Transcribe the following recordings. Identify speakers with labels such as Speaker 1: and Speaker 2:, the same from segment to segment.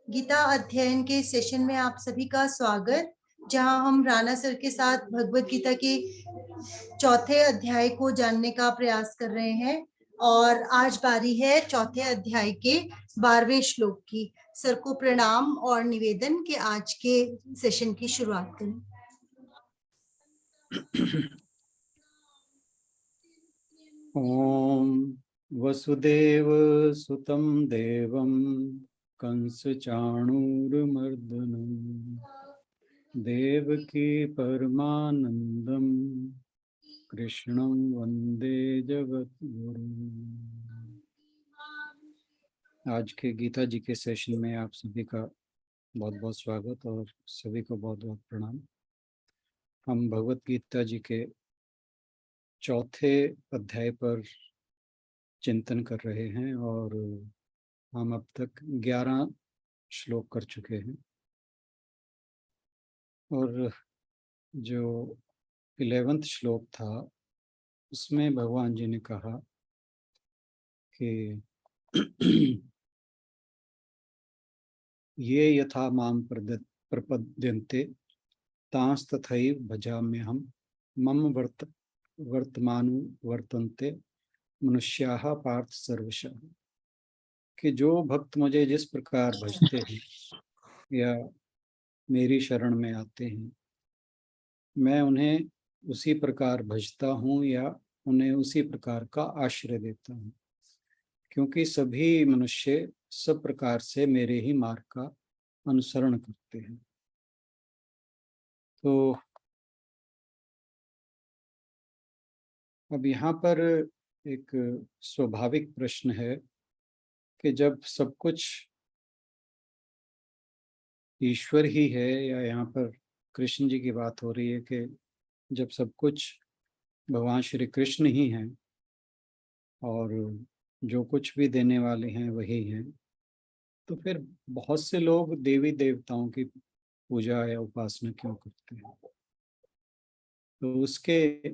Speaker 1: गीता अध्ययन के सेशन में आप सभी का स्वागत, जहां हम राणा सर के साथ भगवत गीता के चौथे अध्याय को जानने का प्रयास कर रहे हैं। और आज बारी है चौथे अध्याय के 12वें श्लोक की। सर को प्रणाम और निवेदन कि आज के सेशन की शुरुआत करें।
Speaker 2: ओम वसुदेव सुतं देवं कंस चाणूरमर्दनम् देवकी परमानंदम कृष्णं वंदे जगद्गुरुम्। आज के गीता जी के सेशन में आप सभी का बहुत बहुत स्वागत और सभी को बहुत बहुत प्रणाम। हम भगवत गीता जी के चौथे अध्याय पर चिंतन कर रहे हैं और हम अब तक 11 श्लोक कर चुके हैं और जो 11वां श्लोक था उसमें भगवान जी ने कहा कि ये यथा माम प्रपद्यन्ते तांस तथैव भजाम्यहम् मम वर्तमानु वर्तन्ते मनुष्याः पार्थ सर्वशः। कि जो भक्त मुझे जिस प्रकार भजते हैं या मेरी शरण में आते हैं, मैं उन्हें उसी प्रकार भजता हूँ या उन्हें उसी प्रकार का आश्रय देता हूँ, क्योंकि सभी मनुष्य सब प्रकार से मेरे ही मार्ग का अनुसरण करते हैं। तो अब यहाँ पर एक स्वाभाविक प्रश्न है कि जब सब कुछ ईश्वर ही है, या यहाँ पर कृष्ण जी की बात हो रही है कि जब सब कुछ भगवान श्री कृष्ण ही हैं और जो कुछ भी देने वाले हैं वही हैं, तो फिर बहुत से लोग देवी देवताओं की पूजा या उपासना क्यों करते हैं? तो उसके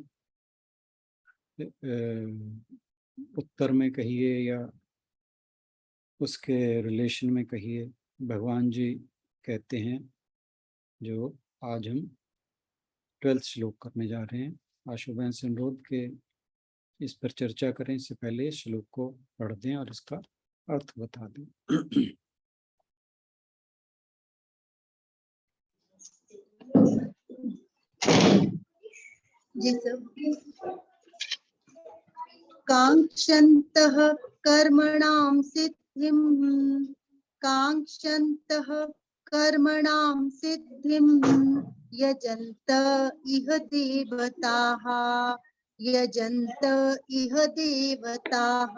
Speaker 2: उत्तर में कहिए या उसके रिलेशन में कहिए, भगवान जी कहते हैं, जो आज हम 12वां श्लोक करने जा रहे हैं। आशुबेन से अनुरोध के इस पर चर्चा करें, इससे पहले इस श्लोक को पढ़ दें और इसका अर्थ बता दें।
Speaker 1: कांक्षन्तः कर्मणां सिद्धिं कांक्षन्तः कर्मणां सिद्धिं यजन्त इह देवताः यजन्त इह देवताः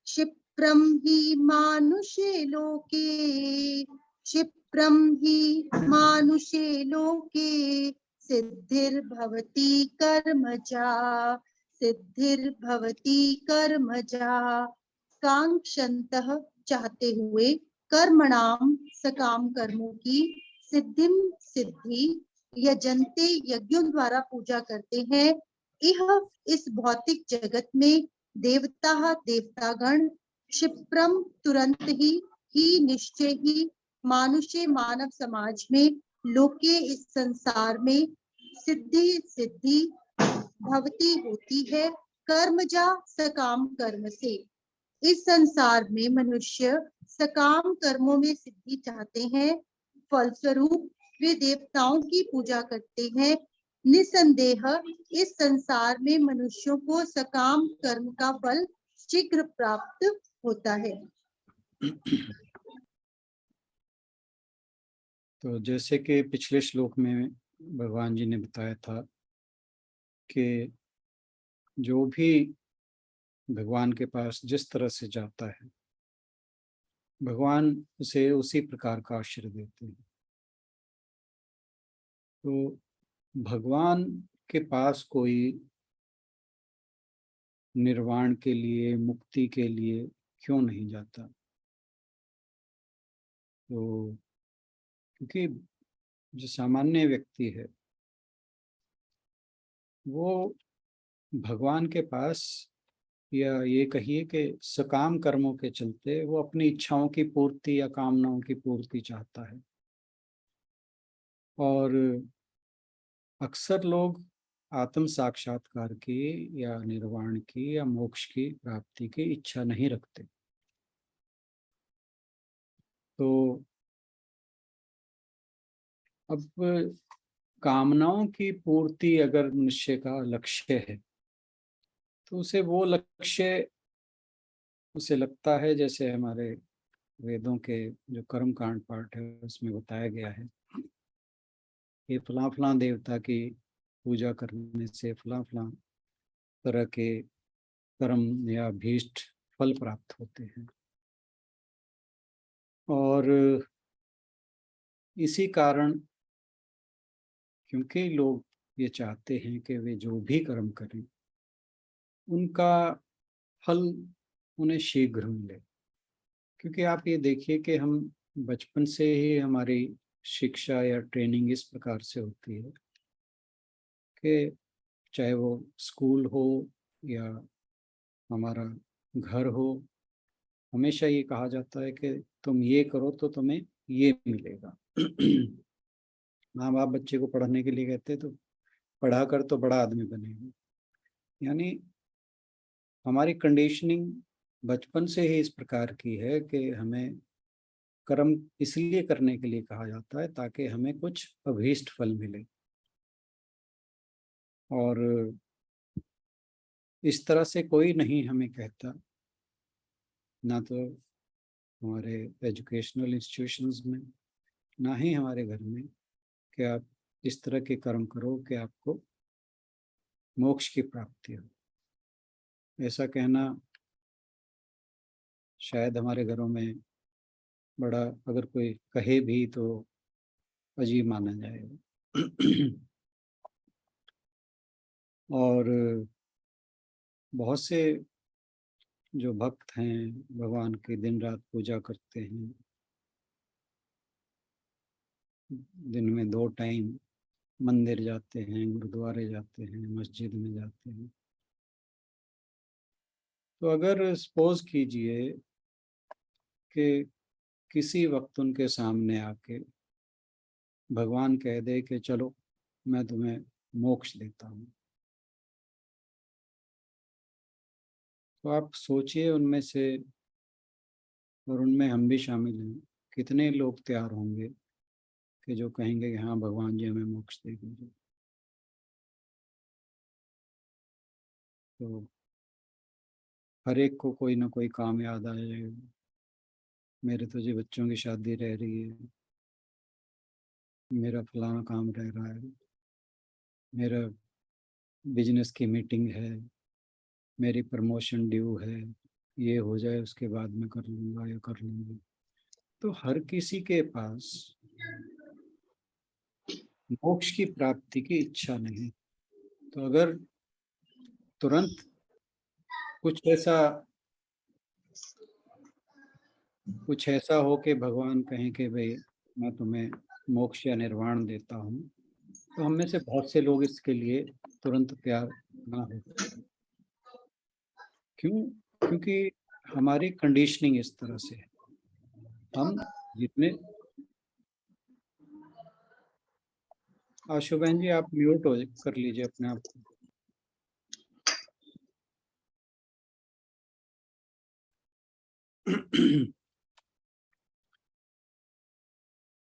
Speaker 1: क्षिप्रं हि मानुषे लोके क्षिप्रं हि मानुषे लोके सिद्धिर्भवति कर्मजा सिद्धिर्भवति कर्मजा। कांक्षन्तः चाहते हुए, कर्मणाम सकाम कर्मों की, सिद्धिम सिद्धि, यजन्ते यज्ञों द्वारा पूजा करते हैं, यह इस भौतिक जगत में देवता देवतागण, क्षिप्रम तुरंत ही निश्चय ही, मानुष्य मानव समाज में, लोके इस संसार में, सिद्धि सिद्धि भवती होती है, कर्मजा सकाम कर्म से। इस संसार में मनुष्य सकाम कर्मों में सिद्धि चाहते हैं, फलस्वरूप वे देवताओं की पूजा करते हैं। निसंदेह इस संसार में मनुष्यों को सकाम कर्म का फल शीघ्र प्राप्त होता है।
Speaker 2: तो जैसे कि पिछले श्लोक में भगवान जी ने बताया था कि जो भी भगवान के पास जिस तरह से जाता है, भगवान उसे उसी प्रकार का आश्रय देते हैं। तो भगवान के पास कोई निर्वाण के लिए, मुक्ति के लिए क्यों नहीं जाता? तो क्योंकि जो सामान्य व्यक्ति है वो भगवान के पास या ये कहिए कि सकाम कर्मों के चलते वो अपनी इच्छाओं की पूर्ति या कामनाओं की पूर्ति चाहता है। और अक्सर लोग आत्म साक्षात्कार की या निर्वाण की या मोक्ष की प्राप्ति की इच्छा नहीं रखते। तो अब कामनाओं की पूर्ति अगर मनुष्य का लक्ष्य है तो उसे वो लक्ष्य, उसे लगता है जैसे हमारे वेदों के जो कर्म कांड पाठ है उसमें बताया गया है कि फलां फलां देवता की पूजा करने से फलां फलां तरह के कर्म या भीष्ट फल प्राप्त होते हैं। और इसी कारण, क्योंकि लोग ये चाहते हैं कि वे जो भी कर्म करें उनका फल उन्हें शीघ्र मिले, क्योंकि आप ये देखिए कि हम बचपन से ही हमारी शिक्षा या ट्रेनिंग इस प्रकार से होती है कि चाहे वो स्कूल हो या हमारा घर हो, हमेशा ये कहा जाता है कि तुम ये करो तो तुम्हें ये मिलेगा। माँ बाप बच्चे को पढ़ने के लिए कहते हैं तो पढ़ा कर तो बड़ा आदमी बनेगा। यानी हमारी कंडीशनिंग बचपन से ही इस प्रकार की है कि हमें कर्म इसलिए करने के लिए कहा जाता है ताकि हमें कुछ अभीष्ट फल मिले। और इस तरह से कोई नहीं हमें कहता, ना तो हमारे एजुकेशनल इंस्टीट्यूशंस में, ना ही हमारे घर में, कि आप इस तरह के कर्म करो कि आपको मोक्ष की प्राप्ति हो। ऐसा कहना शायद हमारे घरों में बड़ा, अगर कोई कहे भी तो अजीब माना जाएगा। और बहुत से जो भक्त हैं भगवान की दिन रात पूजा करते हैं, दिन में 2 टाइम मंदिर जाते हैं, गुरुद्वारे जाते हैं, मस्जिद में जाते हैं। तो अगर सपोज कीजिए कि किसी वक्त उनके सामने आके भगवान कह दे कि चलो मैं तुम्हें मोक्ष देता हूँ, तो आप सोचिए उनमें से, और उनमें हम भी शामिल हैं, कितने लोग तैयार होंगे कि जो कहेंगे कि हाँ भगवान जी हमें मोक्ष दे दीजिए। तो हर एक को कोई ना कोई काम याद आ जाएगा, मेरे तो जी बच्चों की शादी रह रही है, मेरा फलाना काम रह रहा है, मेरा बिजनेस की मीटिंग है, मेरी प्रमोशन ड्यू है, ये हो जाए उसके बाद मैं कर लूँगा या कर लूँगी। तो हर किसी के पास मोक्ष की प्राप्ति की इच्छा नहीं। तो अगर तुरंत कुछ ऐसा हो कि भगवान कहें कि भाई मैं तुम्हें मोक्ष या निर्वाण देता हूँ, तो हम में से बहुत से लोग इसके लिए तुरंत तैयार ना हो सकते। क्यों? क्योंकि हमारी कंडीशनिंग इस तरह से है। हम जितने, आशु बहन जी आप म्यूट हो कर लीजिए अपने आप को।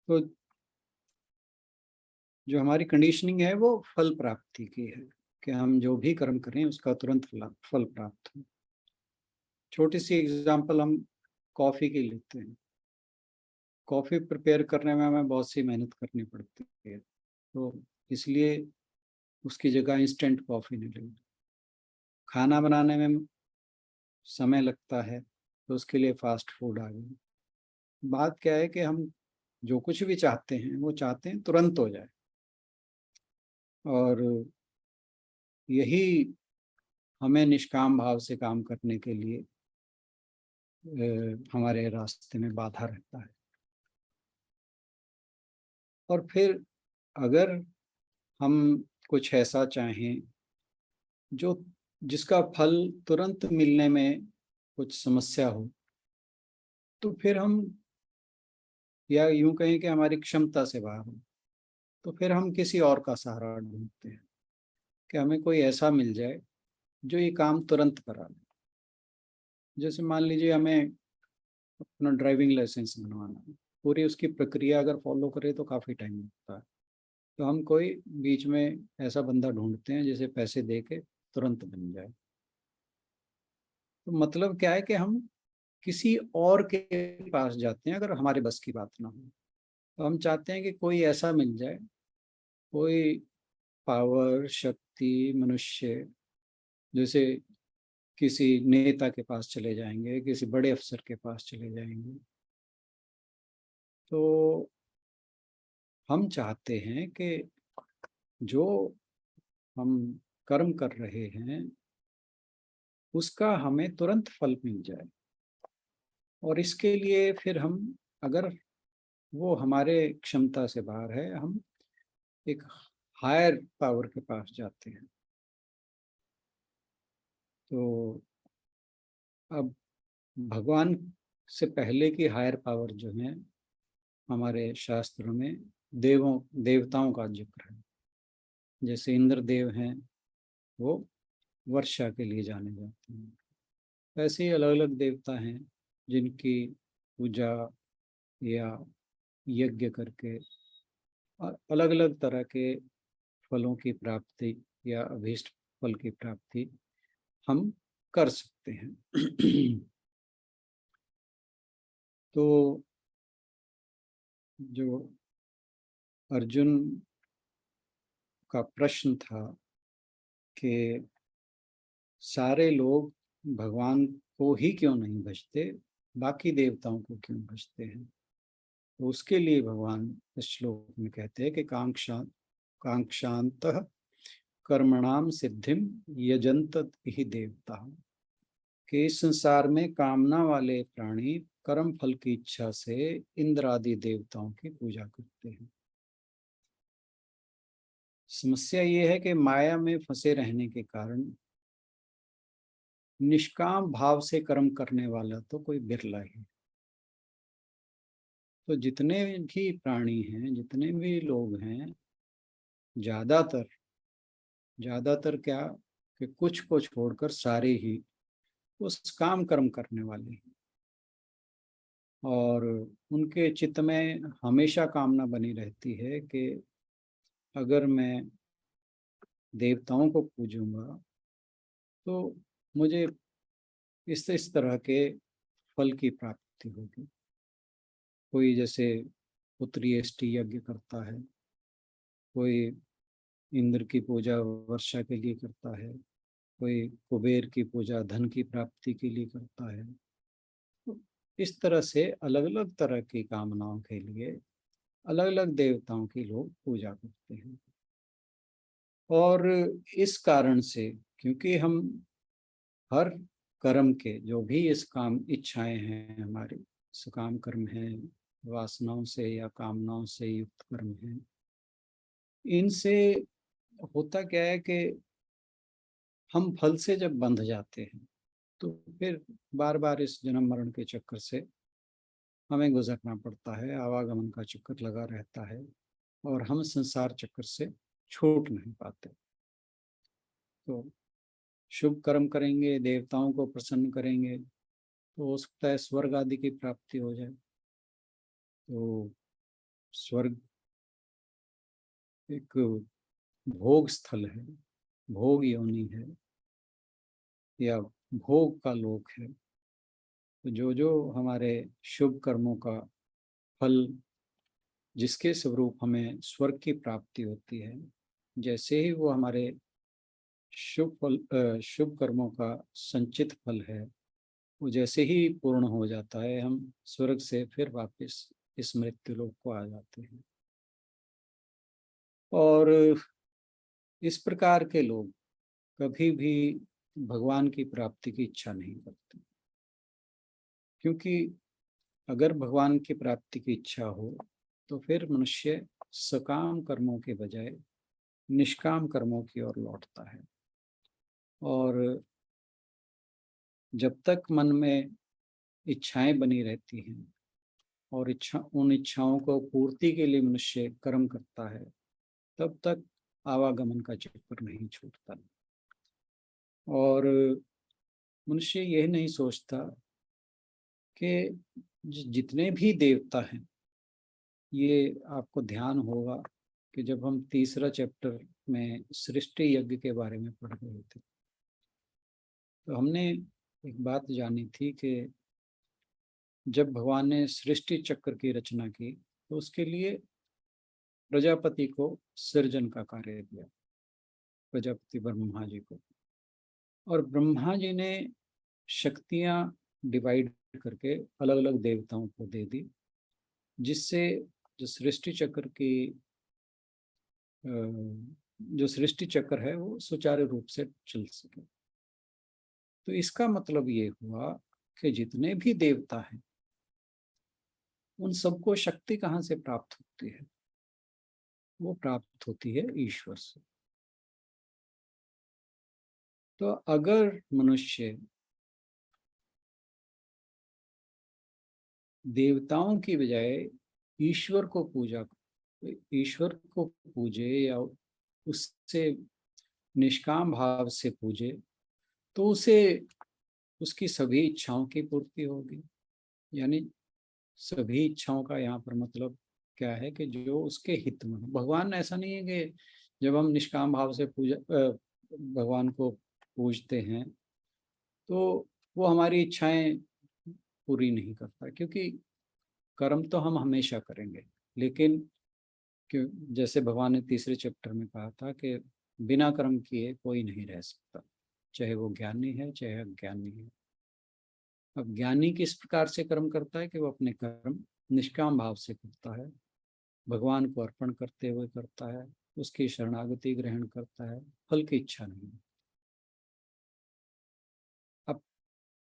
Speaker 2: तो जो हमारी कंडीशनिंग है वो फल प्राप्ति की है कि हम जो भी कर्म करें उसका तुरंत फल प्राप्त हो। छोटी सी एग्जांपल हम कॉफ़ी की लेते हैं। कॉफ़ी प्रिपेयर करने में हमें बहुत सी मेहनत करनी पड़ती है, तो इसलिए उसकी जगह इंस्टेंट कॉफ़ी नहीं लेंगे। खाना बनाने में समय लगता है तो उसके लिए फास्ट फूड आ गई। बात क्या है कि हम जो कुछ भी चाहते हैं वो चाहते हैं तुरंत हो जाए, और यही हमें निष्काम भाव से काम करने के लिए हमारे रास्ते में बाधा रहता है। और फिर अगर हम कुछ ऐसा चाहें जो जिसका फल तुरंत मिलने में कुछ समस्या हो, तो फिर हम, या यूं कहें कि हमारी क्षमता से बाहर हो, तो फिर हम किसी और का सहारा ढूंढते हैं कि हमें कोई ऐसा मिल जाए जो ये काम तुरंत करा ले। जैसे मान लीजिए हमें अपना ड्राइविंग लाइसेंस बनवाना है, पूरी उसकी प्रक्रिया अगर फॉलो करें तो काफ़ी टाइम लगता है। तो हम कोई बीच में ऐसा बंदा ढूंढते हैं जिसे पैसे दे के तुरंत बन जाए। तो मतलब क्या है कि हम किसी और के पास जाते हैं अगर हमारे बस की बात ना हो। तो हम चाहते हैं कि कोई ऐसा मिल जाए, कोई पावर, शक्ति, मनुष्य, जैसे किसी नेता के पास चले जाएंगे, किसी बड़े अफसर के पास चले जाएंगे। तो हम चाहते हैं कि जो हम कर्म कर रहे हैं उसका हमें तुरंत फल मिल जाए। और इसके लिए फिर हम, अगर वो हमारे क्षमता से बाहर है, हम एक हायर पावर के पास जाते हैं। तो अब भगवान से पहले की हायर पावर जो है, हमारे शास्त्रों में देवताओं का जिक्र है। जैसे इंद्र देव हैं, वो वर्षा के लिए जाने जाते हैं। ऐसे ही अलग अलग देवता हैं जिनकी पूजा या यज्ञ करके अलग अलग तरह के फलों की प्राप्ति या अभीष्ट फल की प्राप्ति हम कर सकते हैं। तो जो अर्जुन का प्रश्न था कि सारे लोग भगवान को ही क्यों नहीं भजते, बाकी देवताओं को क्यों भजते हैं, तो उसके लिए भगवान इस श्लोक में कहते हैं कि कांक्षांत कर्मणाम सिद्धिम यजंत ही देवता, कि इस संसार में कामना वाले प्राणी कर्म फल की इच्छा से इंद्र आदि देवताओं की पूजा करते हैं। समस्या ये है कि माया में फंसे रहने के कारण निष्काम भाव से कर्म करने वाला तो कोई बिरला ही। तो जितने भी प्राणी हैं, जितने भी लोग हैं, ज्यादातर ज्यादातर क्या, कि कुछ को छोड़कर सारे ही उस काम कर्म करने वाले हैं। और उनके चित्त में हमेशा कामना बनी रहती है कि अगर मैं देवताओं को पूजूंगा तो मुझे इस तरह के फल की प्राप्ति होगी। कोई जैसे पुत्री यज्ञ करता है, कोई इंद्र की पूजा वर्षा के लिए करता है, कोई कुबेर की पूजा धन की प्राप्ति के लिए करता है। तो इस तरह से अलग अलग तरह की कामनाओं के लिए अलग अलग देवताओं की लोग पूजा करते हैं। और इस कारण से, क्योंकि हम हर कर्म के जो भी इस काम इच्छाएं हैं हमारी, सकाम कर्म है, वासनाओं से या कामनाओं से युक्त कर्म है, इनसे होता क्या है कि हम फल से जब बंध जाते हैं तो फिर बार बार इस जन्म मरण के चक्कर से हमें गुजरना पड़ता है, आवागमन का चक्कर लगा रहता है और हम संसार चक्कर से छूट नहीं पाते। तो शुभ कर्म करेंगे, देवताओं को प्रसन्न करेंगे, तो हो सकता है स्वर्ग आदि की प्राप्ति हो जाए। तो स्वर्ग एक भोग स्थल है, भोग योनि है, या भोग का लोक है। तो जो जो हमारे शुभ कर्मों का फल, जिसके स्वरूप हमें स्वर्ग की प्राप्ति होती है, जैसे ही वो हमारे शुभ कर्मों का संचित फल है, वो जैसे ही पूर्ण हो जाता है, हम स्वर्ग से फिर वापस इस मृत्यु लोक को आ जाते हैं। और इस प्रकार के लोग कभी भी भगवान की प्राप्ति की इच्छा नहीं करते, क्योंकि अगर भगवान की प्राप्ति की इच्छा हो तो फिर मनुष्य सकाम कर्मों के बजाय निष्काम कर्मों की ओर लौटता है। और जब तक मन में इच्छाएं बनी रहती हैं और उन इच्छाओं को पूर्ति के लिए मनुष्य कर्म करता है, तब तक आवागमन का चक्कर नहीं छूटता। और मनुष्य यह नहीं सोचता कि जितने भी देवता हैं, ये आपको ध्यान होगा कि जब हम तीसरा चैप्टर में सृष्टि यज्ञ के बारे में पढ़ रहे थे, तो हमने एक बात जानी थी कि जब भगवान ने सृष्टि चक्र की रचना की तो उसके लिए प्रजापति को सृजन का कार्य दिया, प्रजापति ब्रह्मा जी को। और ब्रह्मा जी ने शक्तियां डिवाइड करके अलग अलग देवताओं को दे दी, जिससे जो सृष्टि चक्र की जो सृष्टि चक्र है वो सुचारू रूप से चल सके। तो इसका मतलब ये हुआ कि जितने भी देवता हैं उन सबको शक्ति कहाँ से प्राप्त होती है? वो प्राप्त होती है ईश्वर से। तो अगर मनुष्य देवताओं की बजाय ईश्वर को पूजे या उससे निष्काम भाव से पूजे, तो उसे उसकी सभी इच्छाओं की पूर्ति होगी। यानी सभी इच्छाओं का यहाँ पर मतलब क्या है कि जो उसके हित में। भगवान ऐसा नहीं है कि जब हम निष्काम भाव से भगवान को पूजते हैं तो वो हमारी इच्छाएं पूरी नहीं करता, क्योंकि कर्म तो हम हमेशा करेंगे। लेकिन क्यों, जैसे भगवान ने तीसरे चैप्टर में कहा था कि बिना कर्म किए कोई नहीं रह सकता, चाहे वो ज्ञानी है चाहे अज्ञानी है। अब ज्ञानी किस प्रकार से कर्म करता है कि वो अपने कर्म निष्काम भाव से करता है, भगवान को अर्पण करते हुए करता है, उसकी शरणागति ग्रहण करता है, फल की इच्छा नहीं। अब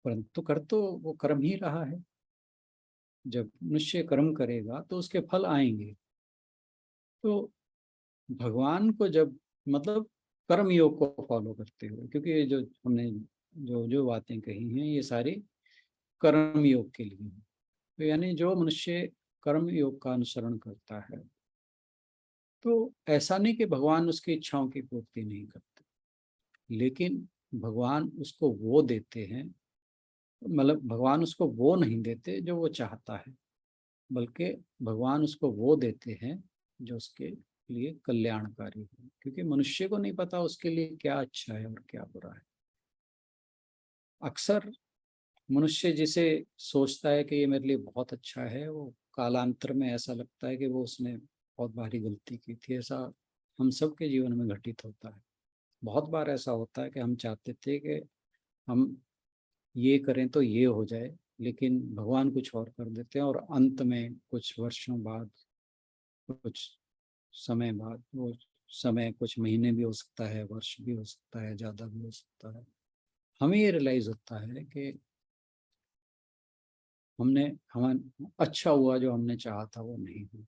Speaker 2: परंतु कर तो वो कर्म ही रहा है। जब मनुष्य कर्म करेगा तो उसके फल आएंगे। तो भगवान को जब मतलब कर्म योग को फॉलो करते हुए, क्योंकि ये जो हमने जो जो बातें कही हैं ये सारी कर्म योग के लिए हैं। तो यानी जो मनुष्य कर्म योग का अनुसरण करता है, तो ऐसा नहीं कि भगवान उसकी इच्छाओं की पूर्ति नहीं करते, लेकिन भगवान उसको वो देते हैं, मतलब भगवान उसको वो नहीं देते जो वो चाहता है, बल्कि भगवान उसको वो देते हैं जो उसके लिए कल्याणकारी है। क्योंकि मनुष्य को नहीं पता उसके लिए क्या अच्छा है और क्या बुरा है। अक्सर मनुष्य जिसे सोचता है कि ये मेरे लिए बहुत अच्छा है, वो कालांतर में ऐसा लगता है कि वो उसने बहुत भारी गलती की थी। ऐसा हम सबके जीवन में घटित होता है। बहुत बार ऐसा होता है कि हम चाहते थे कि हम ये करें तो ये हो जाए, लेकिन भगवान कुछ और कर देते हैं और अंत में कुछ वर्षों बाद, कुछ समय बाद, वो समय कुछ महीने भी हो सकता है, वर्ष भी हो सकता है, ज़्यादा भी हो सकता है, हमें ये रियलाइज होता है कि हमने हम अच्छा हुआ जो हमने चाहा था वो नहीं हुआ।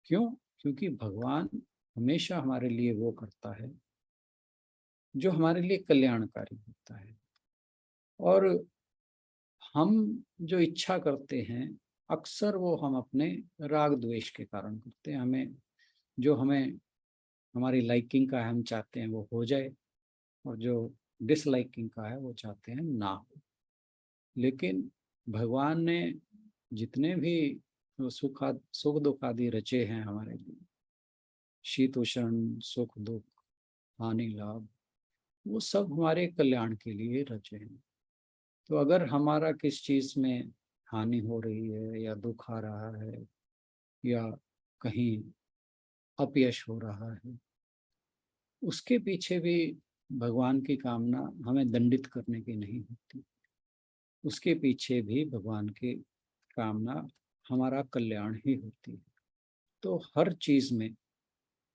Speaker 2: क्यों? क्योंकि भगवान हमेशा हमारे लिए वो करता है जो हमारे लिए कल्याणकारी होता है। और हम जो इच्छा करते हैं अक्सर वो हम अपने राग द्वेष के कारण करते हैं। हमें हमारी लाइकिंग का है हम चाहते हैं वो हो जाए, और जो डिसलाइकिंग का है वो चाहते हैं ना हो। लेकिन भगवान ने जितने भी सुख दुख आदि रचे हैं हमारे लिए, शीतोषण सुख दुख हानि लाभ, वो सब हमारे कल्याण के लिए रचे हैं। तो अगर हमारा किस चीज में हानि हो रही है या दुख आ रहा है या कहीं अपयश हो रहा है, उसके पीछे भी भगवान की कामना हमें दंडित करने की नहीं होती। उसके पीछे भी भगवान की कामना हमारा कल्याण ही होती है। तो हर चीज में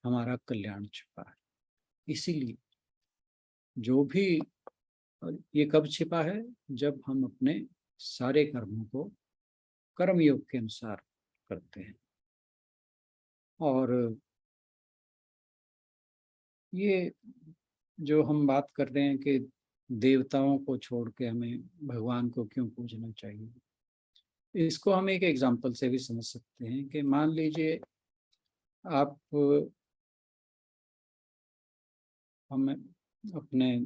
Speaker 2: हमारा कल्याण छिपा है। इसीलिए जो भी, ये कब छिपा है? जब हम अपने सारे कर्मों को कर्म योग के अनुसार करते हैं। और ये जो हम बात कर रहे हैं कि देवताओं को छोड़ के हमें भगवान को क्यों पूजना चाहिए, इसको हम एक एग्जाम्पल से भी समझ सकते हैं कि मान लीजिए आप हम अपने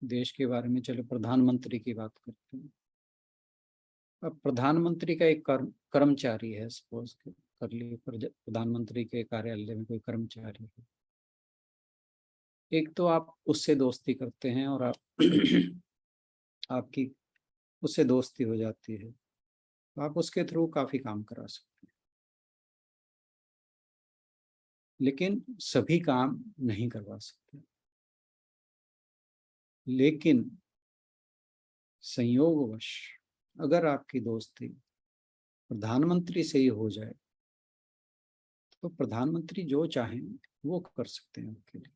Speaker 2: देश के बारे में, चलो प्रधानमंत्री की बात करते हैं। अब प्रधानमंत्री का एक कर्मचारी है, सपोज कर लिए प्रधानमंत्री के कार्यालय में कोई कर्मचारी है। एक तो आप उससे दोस्ती करते हैं और आप आपकी उससे दोस्ती हो जाती है, तो आप उसके थ्रू काफी काम करा सकते हैं, लेकिन सभी काम नहीं करवा सकते। लेकिन संयोगवश अगर आपकी दोस्ती प्रधानमंत्री से ही हो जाए तो प्रधानमंत्री जो चाहें वो कर सकते हैं आपके लिए।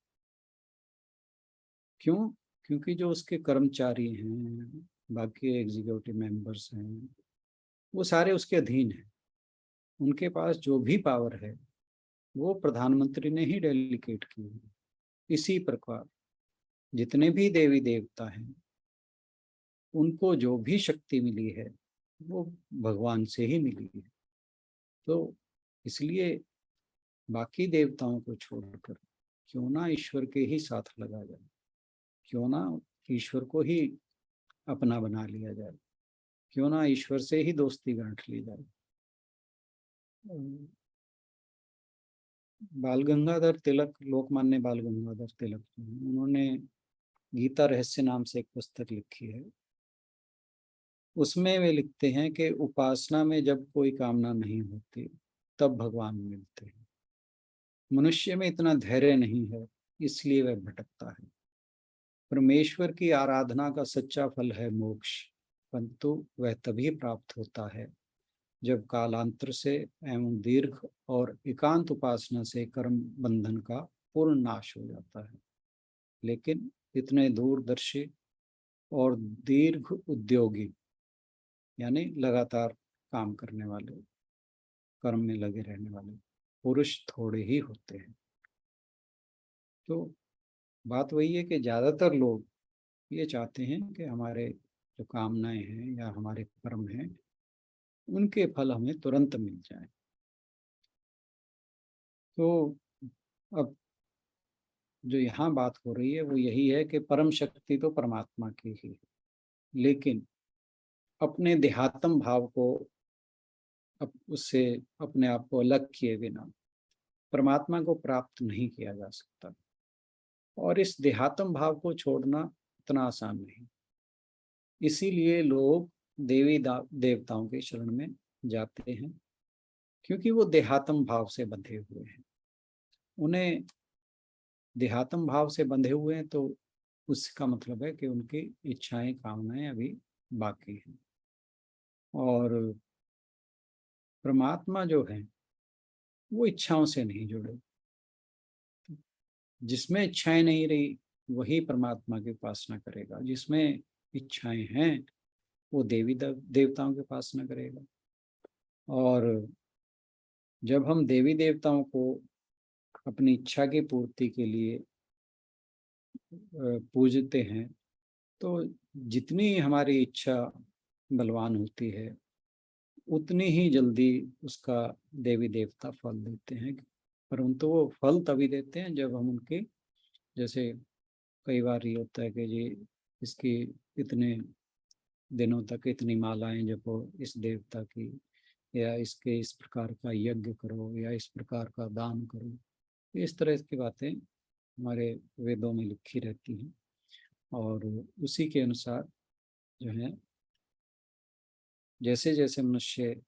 Speaker 2: क्यों? क्योंकि जो उसके कर्मचारी हैं, बाकी एग्जीक्यूटिव मेंबर्स हैं, वो सारे उसके अधीन हैं। उनके पास जो भी पावर है वो प्रधानमंत्री ने ही डेलीकेट की है। इसी प्रकार जितने भी देवी देवता हैं, उनको जो भी शक्ति मिली है वो भगवान से ही मिली है। तो इसलिए बाकी देवताओं को छोड़कर क्यों ना ईश्वर के ही साथ लगा जाए, क्यों ना ईश्वर को ही अपना बना लिया जाए, क्यों ना ईश्वर से ही दोस्ती गांठ ली जाए। बाल गंगाधर तिलक, लोकमान्य बाल गंगाधर तिलक, उन्होंने गीता रहस्य नाम से एक पुस्तक लिखी है। उसमें वे लिखते हैं कि उपासना में जब कोई कामना नहीं होती तब भगवान मिलते हैं। मनुष्य में इतना धैर्य नहीं है, इसलिए वह भटकता है। परमेश्वर की आराधना का सच्चा फल है मोक्ष, परंतु वह तभी प्राप्त होता है जब कालांतर से एवं दीर्घ और एकांत उपासना से कर्म बंधन का पूर्ण नाश हो जाता है। लेकिन इतने दूरदर्शी और दीर्घ उद्योगी, यानी लगातार काम करने वाले, कर्म में लगे रहने वाले पुरुष थोड़े ही होते हैं। तो बात वही है कि ज्यादातर लोग ये चाहते हैं कि हमारे जो कामनाएं हैं या हमारे कर्म हैं, उनके फल हमें तुरंत मिल जाए। तो अब जो यहाँ बात हो रही है वो यही है कि परम शक्ति तो परमात्मा की ही है, लेकिन अपने देहात्म भाव को उससे अपने आप को अलग किए बिना परमात्मा को प्राप्त नहीं किया जा सकता। और इस देहात्म भाव को छोड़ना इतना आसान नहीं। इसीलिए लोग देवी देवताओं के शरण में जाते हैं, क्योंकि वो देहात्म भाव से बंधे हुए हैं। उन्हें देहात्म भाव से बंधे हुए हैं, तो उसका मतलब है कि उनकी इच्छाएं कामनाएं अभी बाकी हैं। और परमात्मा जो है वो इच्छाओं से नहीं जुड़े। जिसमें इच्छाएं नहीं रही वही परमात्मा की उपासना करेगा, जिसमें इच्छाएं हैं वो देवी देवताओं की उपासना करेगा। और जब हम देवी देवताओं को अपनी इच्छा की पूर्ति के लिए पूजते हैं, तो जितनी हमारी इच्छा बलवान होती है उतनी ही जल्दी उसका देवी देवता फल देते हैं। परंतु वो फल तभी देते हैं जब हम उनके, जैसे कई बार ये होता है कि जी इसकी इतने दिनों तक इतनी मालाएं जपो इस देवता की, या इसके इस प्रकार का यज्ञ करो, या इस प्रकार का दान करो। इस तरह की बातें हमारे वेदों में लिखी रहती हैं, और उसी के अनुसार जो है जैसे जैसे मनुष्य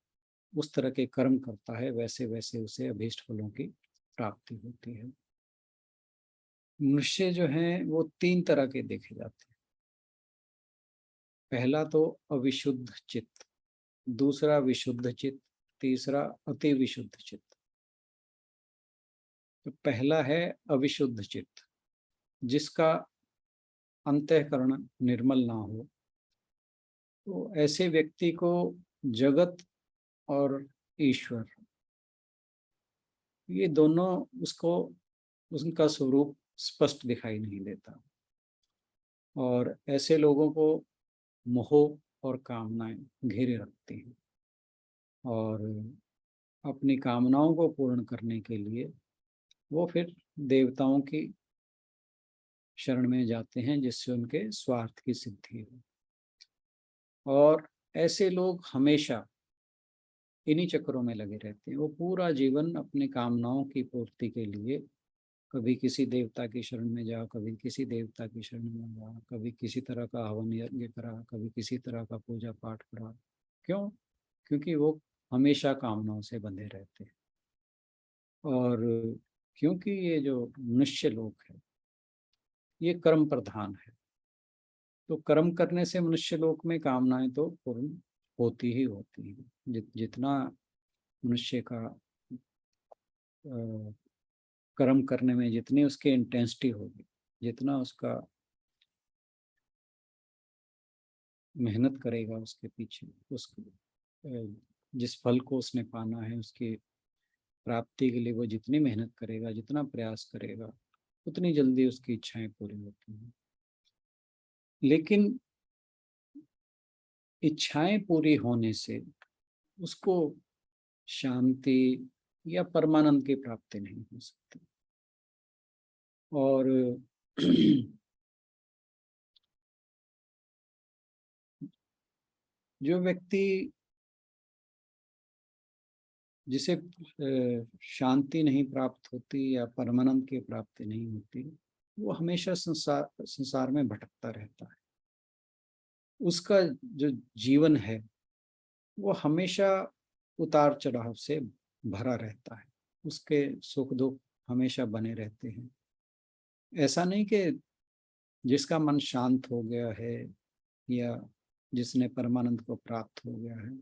Speaker 2: उस तरह के कर्म करता है वैसे वैसे उसे अभीष्ट फलों की प्राप्ति होती है। मनुष्य जो हैं वो तीन तरह के देखे जाते हैं। पहला तो अविशुद्ध चित्त, दूसरा विशुद्ध चित्त, तीसरा अति विशुद्ध चित्त। तो पहला है अविशुद्ध चित्त, जिसका अंतःकरण निर्मल ना हो। तो ऐसे व्यक्ति को जगत और ईश्वर, ये दोनों उसको उनका स्वरूप स्पष्ट दिखाई नहीं देता। और ऐसे लोगों को मोह और कामनाएं घेरे रखती हैं, और अपनी कामनाओं को पूर्ण करने के लिए वो फिर देवताओं की शरण में जाते हैं, जिससे उनके स्वार्थ की सिद्धि हो। और ऐसे लोग हमेशा इन्हीं चक्रों में लगे रहते हैं। वो पूरा जीवन अपनी कामनाओं की पूर्ति के लिए कभी किसी देवता की शरण में जा, कभी किसी देवता की शरण में जा, कभी किसी तरह का हवन यज्ञ करा, कभी किसी तरह का पूजा पाठ करा। क्यों? क्योंकि वो हमेशा कामनाओं से बंधे रहते हैं। और क्योंकि ये जो मनुष्य लोक है ये कर्म प्रधान है, तो कर्म करने से मनुष्य लोक में कामनाएं तो पूर्ण होती ही होती हैं। जितना मनुष्य का कर्म करने में जितनी उसकी इंटेंसिटी होगी, जितना उसका मेहनत करेगा उसके पीछे, उसको जिस फल को उसने पाना है उसकी प्राप्ति के लिए वो जितनी मेहनत करेगा, जितना प्रयास करेगा, उतनी जल्दी उसकी इच्छाएं पूरी होती हैं। लेकिन इच्छाएं पूरी होने से उसको शांति या परमानंद की प्राप्ति नहीं हो सकती। और जो व्यक्ति जिसे शांति नहीं प्राप्त होती या परमानंद की प्राप्ति नहीं होती, वो हमेशा संसार में भटकता रहता है। उसका जो जीवन है वो हमेशा उतार चढ़ाव से भरा रहता है। उसके सुख दुख हमेशा बने रहते हैं। ऐसा नहीं कि जिसका मन शांत हो गया है या जिसने परमानंद को प्राप्त हो गया है,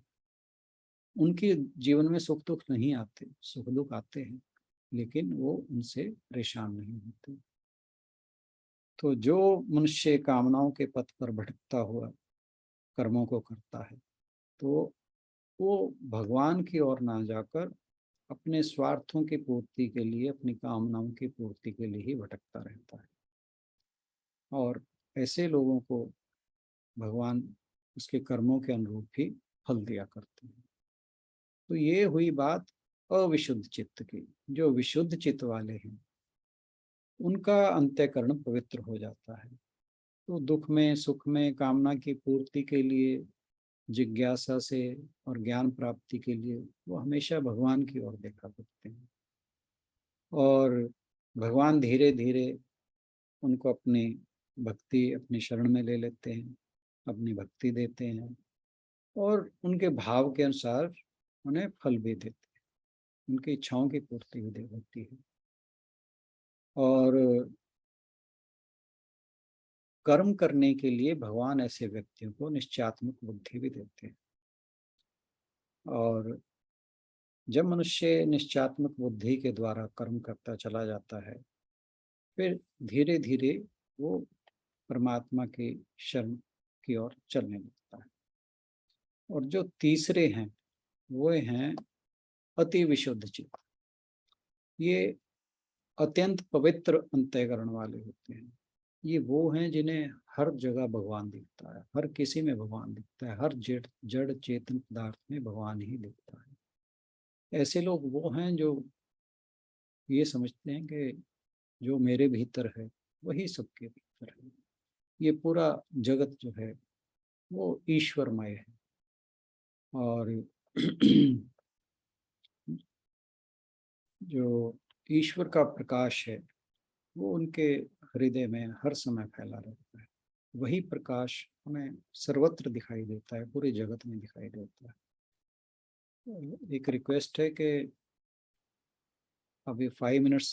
Speaker 2: उनके जीवन में सुख दुख नहीं आते। सुख दुख आते हैं लेकिन वो उनसे परेशान नहीं होते। तो जो मनुष्य कामनाओं के पथ पर भटकता हुआ कर्मों को करता है, तो वो भगवान की ओर ना जाकर अपने स्वार्थों की पूर्ति के लिए, अपनी कामनाओं की पूर्ति के लिए ही भटकता रहता है। और ऐसे लोगों को भगवान उसके कर्मों के अनुरूप ही फल दिया करते हैं। तो ये हुई बात अविशुद्ध चित्त की। जो विशुद्ध चित्त वाले हैं उनका अंतःकरण पवित्र हो जाता है। तो दुख में सुख में कामना की पूर्ति के लिए, जिज्ञासा से और ज्ञान प्राप्ति के लिए वो हमेशा भगवान की ओर देखा करते हैं। और भगवान धीरे धीरे उनको अपनी भक्ति, अपनी शरण में ले लेते हैं, अपनी भक्ति देते हैं और उनके भाव के अनुसार उन्हें फल भी देते हैं, उनकी इच्छाओं की पूर्ति भी होती है। और कर्म करने के लिए भगवान ऐसे व्यक्तियों को निश्चयात्मक बुद्धि भी देते हैं। और जब मनुष्य निश्चयात्मक बुद्धि के द्वारा कर्म करता चला जाता है, फिर धीरे धीरे वो परमात्मा की शरण की ओर चलने लगता है। और जो तीसरे हैं वो हैं अति विशुद्ध चित्त। ये अत्यंत पवित्र अंतःकरण वाले होते हैं। ये वो हैं जिन्हें हर जगह भगवान दिखता है, हर किसी में भगवान दिखता है, हर जड़ चेतन पदार्थ में भगवान ही दिखता है। ऐसे लोग वो हैं जो ये समझते हैं कि जो मेरे भीतर है वही सबके भीतर है। ये पूरा जगत जो है वो ईश्वरमय है। और जो ईश्वर का प्रकाश है वो उनके हृदय में हर समय फैला रहता है। वही प्रकाश हमें सर्वत्र दिखाई देता है, पूरे जगत में दिखाई देता है। एक रिक्वेस्ट है कि अभी 5 मिनट्स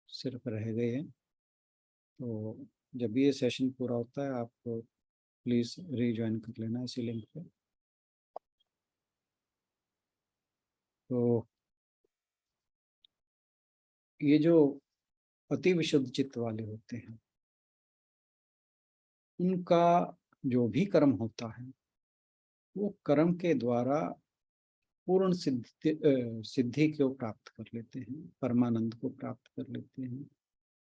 Speaker 2: सिर्फ रह गए हैं, तो जब ये सेशन पूरा होता है आप प्लीज़ रीज्वाइन कर लेना इसी लिंक पे। तो ये जो अति विशुद्ध चित्त वाले होते हैं उनका जो भी कर्म होता है वो कर्म के द्वारा पूर्ण सिद्धि को प्राप्त कर लेते हैं, परमानंद को प्राप्त कर लेते हैं।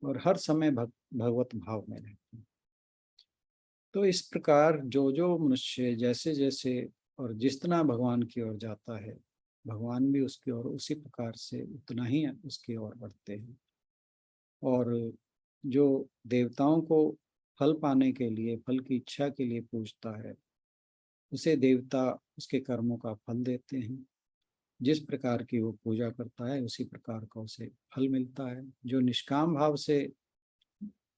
Speaker 2: और हर समय भगवत भाव में रहते हैं। तो इस प्रकार जो जो मनुष्य जैसे जैसे और जितना भगवान की ओर जाता है, भगवान भी उसकी ओर उसी प्रकार से उतना ही उसकी ओर बढ़ते हैं। और जो देवताओं को फल पाने के लिए, फल की इच्छा के लिए पूजता है, उसे देवता उसके कर्मों का फल देते हैं। जिस प्रकार की वो पूजा करता है उसी प्रकार का उसे फल मिलता है। जो निष्काम भाव से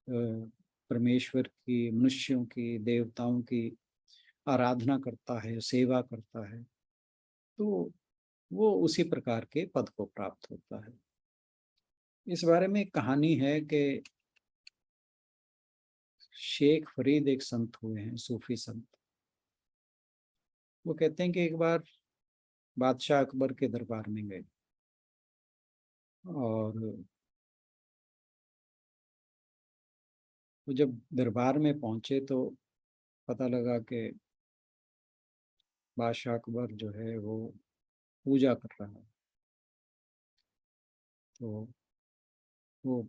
Speaker 2: परमेश्वर की, मनुष्यों की, देवताओं की आराधना करता है, सेवा करता है, तो वो उसी प्रकार के पद को प्राप्त होता है। इस बारे में एक कहानी है कि शेख फरीद एक संत हुए हैं, सूफी संत। वो कहते हैं कि एक बार बादशाह अकबर के दरबार में गए और वो जब दरबार में पहुंचे तो पता लगा कि बादशाह अकबर जो है वो पूजा कर रहा है। तो वो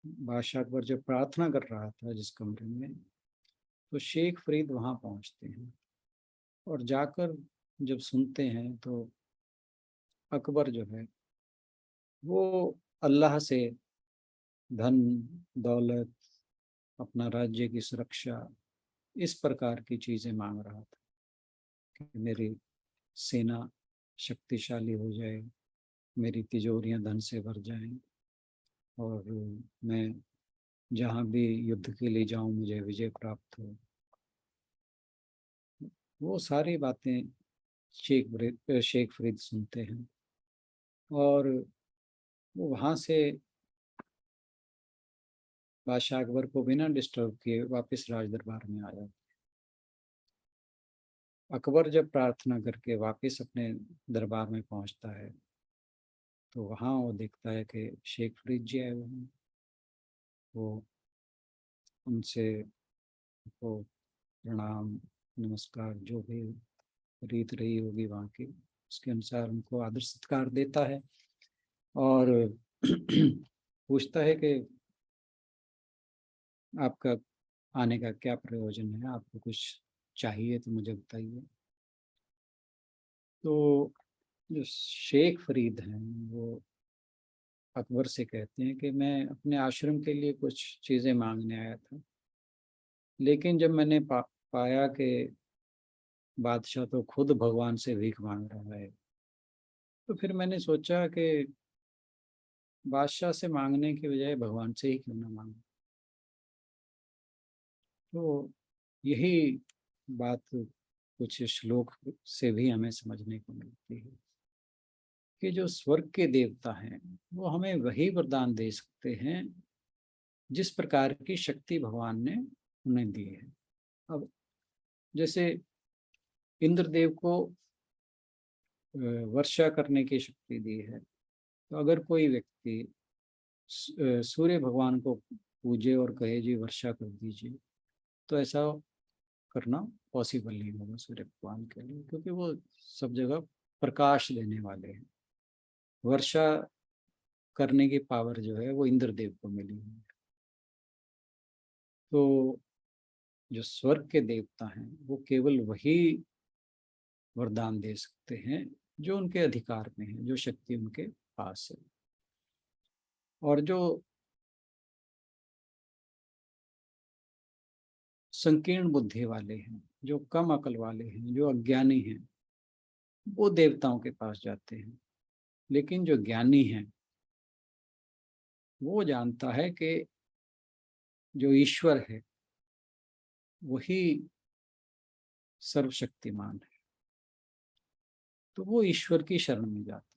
Speaker 2: बादशाह अकबर जब प्रार्थना कर रहा था जिस कमरे में, तो शेख फरीद वहां पहुंचते हैं और जाकर जब सुनते हैं तो अकबर जो है वो अल्लाह से धन, दौलत, अपना राज्य की सुरक्षा, इस प्रकार की चीजें मांग रहा था कि मेरी सेना शक्तिशाली हो जाए, मेरी तिजोरियां धन से भर जाएं और मैं जहाँ भी युद्ध के लिए जाऊं मुझे विजय प्राप्त हो। वो सारी बातें शेख फरीद सुनते हैं और वो वहाँ से बादशाह अकबर को बिना डिस्टर्ब किए वापस राज दरबार में आया। अकबर जब प्रार्थना करके वापस अपने दरबार में पहुंचता है तो वहाँ वो देखता है कि शेख फरीद जी आए हुए हैं। वो उनसे को प्रणाम, नमस्कार, जो भी रीत रही होगी वहाँ की, उसके अनुसार उनको आदर सत्कार देता है और पूछता है कि आपका आने का क्या प्रयोजन है, आपको कुछ चाहिए तो मुझे बताइए। तो जो शेख फरीद हैं वो अकबर से कहते हैं कि मैं अपने आश्रम के लिए कुछ चीज़ें मांगने आया था, लेकिन जब मैंने पाया कि बादशाह तो खुद भगवान से भीख मांग रहा है, तो फिर मैंने सोचा कि बादशाह से मांगने की बजाय भगवान से ही क्यों ना मांगे। तो यही बात कुछ श्लोक से भी हमें समझने को मिलती है कि जो स्वर्ग के देवता हैं वो हमें वही वरदान दे सकते हैं जिस प्रकार की शक्ति भगवान ने उन्हें दी है। अब जैसे इंद्रदेव को वर्षा करने की शक्ति दी है, तो अगर कोई व्यक्ति सूर्य भगवान को पूजे और कहे जी वर्षा कर दीजिए, तो ऐसा करना पॉसिबल नहीं होगा सूर्य भगवान के लिए, क्योंकि वो सब जगह प्रकाश देने वाले हैं। वर्षा करने की पावर जो है वो इंद्रदेव को मिली है। तो जो स्वर्ग के देवता हैं वो केवल वही वरदान दे सकते हैं जो उनके अधिकार में है, जो शक्ति उनके पास है। और जो संकीर्ण बुद्धि वाले हैं, जो कम अकल वाले हैं, जो अज्ञानी हैं, वो देवताओं के पास जाते हैं। लेकिन जो ज्ञानी है वो जानता है कि जो ईश्वर है वही सर्वशक्तिमान है, तो वो ईश्वर की शरण में जाता है।